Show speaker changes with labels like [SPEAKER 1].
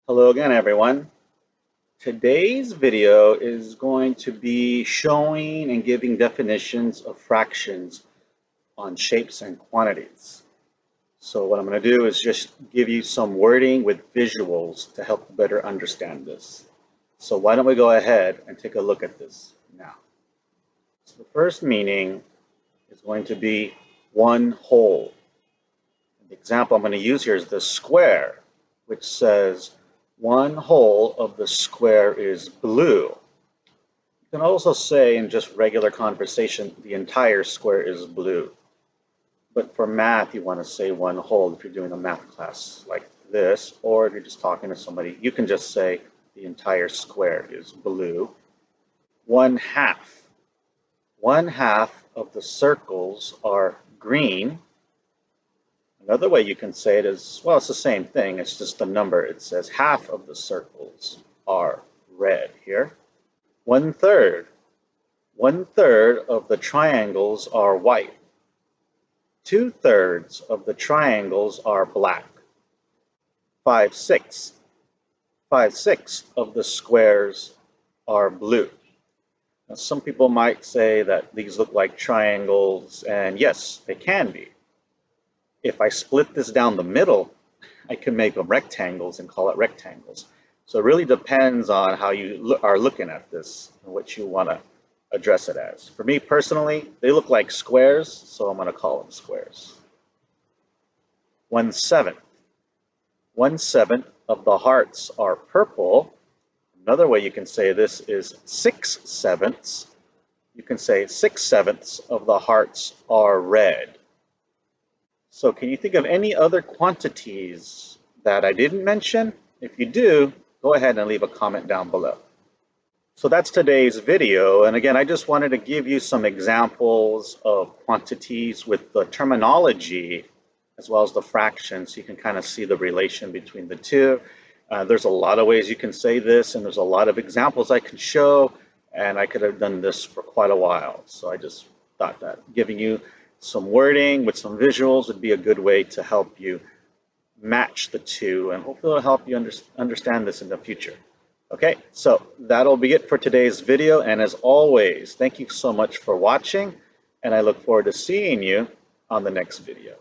[SPEAKER 1] Hello again, everyone. Today's video is going to be showing and giving definitions of fractions on shapes and quantities. So what I'm going to do is just give you some wording with visuals to help you better understand this. So why don't we go ahead and take a look at this now. So the first meaning is going to be one whole. The example I'm going to use here is the square, which says one whole of the square is blue. You can also say in just regular conversation, the entire square is blue. But for math, you want to say one whole if you're doing a math class like this, or if you're just talking to somebody, you can just say the entire square is blue. One half. One half of the circles are green. Another way you can say it is, well, it's the same thing. It's just a number. It says half of the circles are red here. One third. One third of the triangles are white. 2/3 of the triangles are black. 5/6. 5/6 of the squares are blue. Now, some people might say that these look like triangles, and yes, they can be. If I split this down the middle, I can make them rectangles and call it rectangles. So it really depends on how you are looking at this and what you want to address it as. For me personally, they look like squares, so I'm going to call them squares. 1/7. 1/7 of the hearts are purple. Another way you can say this is 6/7. You can say 6/7 of the hearts are red. So can you think of any other quantities that I didn't mention? If you do, go ahead and leave a comment down below. So that's today's video. And again, I just wanted to give you some examples of quantities with the terminology as well as the fractions, so you can kind of see the relation between the two. There's a lot of ways you can say this, and there's a lot of examples I can show, and I could have done this for quite a while. So I just thought that giving you some wording with some visuals would be a good way to help you match the two, and hopefully it'll help you understand this in the future. Okay, so that'll be it for today's video, and as always, thank you so much for watching, and I look forward to seeing you on the next video.